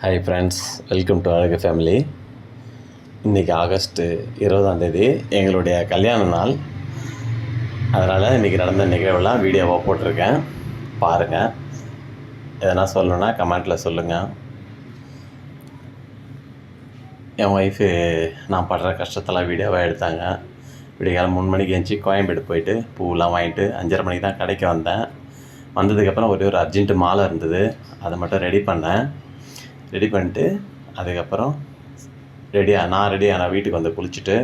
Hi friends, welcome to அழகு family. இன்றைக்கி August 20 எங்களுடைய கல்யாண நாள். அதனால் இன்றைக்கி நடந்த நிகழ்வெல்லாம் வீடியோவாக போட்டிருக்கேன், பாருங்கள். எதனா சொல்லணுன்னா கமெண்ட்டில் சொல்லுங்கள். என் ஒய்ஃபு நான் படுற கஷ்டத்தெல்லாம் வீடியோவாக எடுத்தாங்க. விடியகாலம் 3 மணிக்கு எழுந்துச்சி கோயம்பேடு போயிட்டு பூவெலாம் வாங்கிட்டு 5:30 மணிக்கு தான் கடைக்கு வந்தேன். வந்ததுக்கப்புறம் ஒரு அர்ஜென்ட்டு மாலை இருந்தது, அதை மட்டும் ரெடி பண்ணிட்டு அதுக்கப்புறம் நான் ரெடி ஆனால் வீட்டுக்கு வந்து குளிச்சுட்டு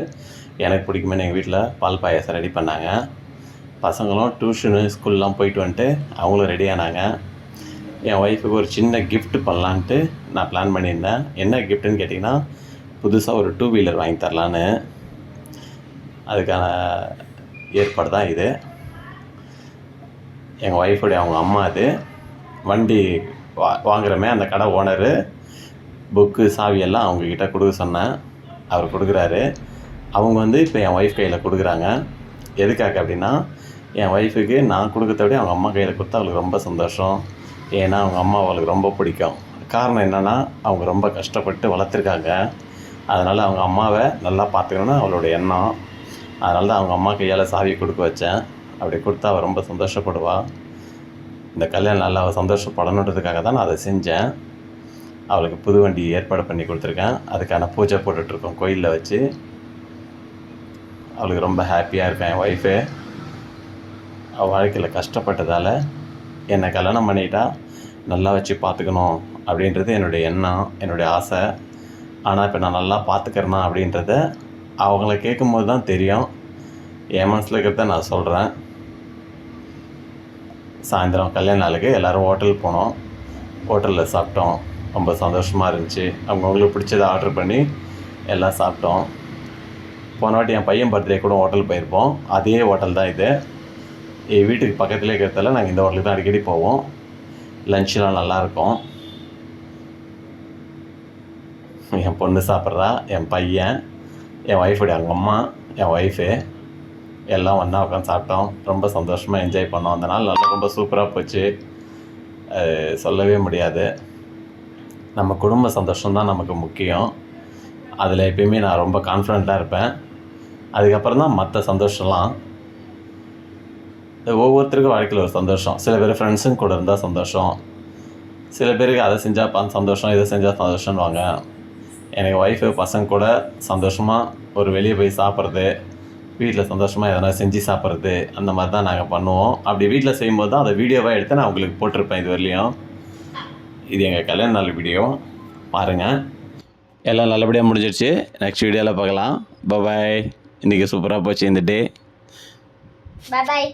எனக்கு பிடிக்குமே எங்கள் வீட்டில் பால் பாயாசம் ரெடி பண்ணாங்க. பசங்களும் டியூஷனு ஸ்கூல்லாம் போயிட்டு வந்துட்டு அவங்களும் ரெடி ஆனாங்க. என் ஒய்ஃபுக்கு ஒரு சின்ன கிஃப்ட் பண்ணலான்ட்டு நான் பிளான் பண்ணியிருந்தேன். என்ன கிஃப்ட்டுன்னு கேட்டிங்கன்னா, புதுசாக ஒரு 2 வீலர் வாங்கி தரலான்னு. அதுக்கான ஏற்பாடு தான் இது. எங்கள் ஒய்ஃபுடைய அவங்க அம்மா அது வண்டி வாங்குகிறமே அந்த கடை ஓனரு புக்கு சாவியெல்லாம் அவங்கக்கிட்ட கொடுக்க சொன்னேன். அவர் கொடுக்குறாரு. அவங்க வந்து இப்போ என் ஒய்ஃப் கையில் கொடுக்குறாங்க. எதுக்காக அப்படின்னா, என் ஒய்ஃபுக்கு நான் கொடுக்கறத விட அவங்க அம்மா கையில் கொடுத்தா அவளுக்கு ரொம்ப சந்தோஷம். ஏன்னா அவங்க அம்மா அவளுக்கு ரொம்ப பிடிக்கும். காரணம் என்னென்னா, அவங்க ரொம்ப கஷ்டப்பட்டு வளர்த்துருக்காங்க. அதனால் அவங்க அம்மாவை நல்லா பார்த்துக்கணுன்னு அவளோட எண்ணம். அதனால தான் அவங்க அம்மா கையால் சாவி கொடுக்க வச்சேன். அப்படி கொடுத்தா அவள் ரொம்ப சந்தோஷப்படுவாள். இந்த கல்யாணம் நல்லா அவள் சந்தோஷப்படணுன்றதுக்காக தான் நான் அதை செஞ்சேன். அவளுக்கு புது வண்டி ஏற்பாடு பண்ணி கொடுத்துருக்கேன். அதுக்கான பூஜை போட்டுட்ருக்கோம் கோயிலில் வச்சு. அவளுக்கு ரொம்ப ஹாப்பியாக இருக்கேன் என் ஒய்ஃபு. அவள் வாழ்க்கையில் கஷ்டப்பட்டதால் என்னை கல்யாணம் பண்ணிட்டா நல்லா வச்சு பார்த்துக்கணும் அப்படின்றது என்னுடைய எண்ணம், என்னுடைய ஆசை. ஆனால் இப்போ நான் நல்லா பார்த்துக்கிறேனா அப்படின்றத அவங்கள கேட்கும்போது தான் தெரியும். என் மனசில் இருக்கிறத நான் சொல்கிறேன். சாயந்தரம் கல்யாண நாளுக்கு எல்லோரும் ஹோட்டல் போனோம். ஹோட்டலில் சாப்பிட்டோம். ரொம்ப சந்தோஷமாக இருந்துச்சு. அவங்களுக்கு பிடிச்சதை ஆர்டர் பண்ணி எல்லாம் சாப்பிட்டோம். போன வாட்டி என் பையன் பர்த்டே கூட ஹோட்டல் போயிருப்போம். அதே ஹோட்டல் தான் இது. என் வீட்டுக்கு பக்கத்துலேயே இருக்கிறதால நாங்கள் இந்த ஹோட்டலுக்கு தான் அடிக்கடி போவோம். லஞ்செலாம் நல்லாயிருக்கும். என் பொண்ணு சாப்பிட்றா, என் பையன், என் ஒய்ஃபுடைய அவங்க அம்மா, என் ஒய்ஃபு எல்லாம் ஒன்றா உட்காந்து சாப்பிட்டோம். ரொம்ப சந்தோஷமாக என்ஜாய் பண்ணோம். அந்த நாள் நல்லா ரொம்ப சூப்பராக போச்சு. சொல்லவே முடியாது. நம்ம குடும்ப சந்தோஷம்தான் நமக்கு முக்கியம். அதில் எப்பயுமே நான் ரொம்ப கான்ஃபிடெண்ட்டாக இருப்பேன். அதுக்கப்புறம் தான் மற்ற சந்தோஷம்லாம். ஒவ்வொருத்தருக்கும் வாழ்க்கையில் ஒரு சந்தோஷம். சில பேர் ஃப்ரெண்ட்ஸுங்க கூட இருந்தால் சந்தோஷம். சில பேருக்கு அதை செஞ்சால் சந்தோஷம், இதை செஞ்சால் சந்தோஷம்வாங்க. எனக்கு ஒய்ஃபு பசங்க கூட சந்தோஷமாக ஒரு வெளியே போய் சாப்பிட்றது, வீட்டில் சந்தோஷமாக எதனா செஞ்சு சாப்பிட்றது, அந்த மாதிரி தான் நாங்கள் பண்ணுவோம். அப்படி வீட்டில் செய்யும்போது தான் அதை வீடியோவாக எடுத்து நான் உங்களுக்கு போட்டிருப்பேன் இது வரலையும். இது எங்கள் கல்யாண நாள் வீடியோ, பாருங்கள். எல்லாம் நல்லபடியாக முடிஞ்சிடுச்சு. நெக்ஸ்ட் வீடியோவில் பார்க்கலாம். பாய். இன்றைக்கி சூப்பராக போச்சு இந்த டே. பாய்.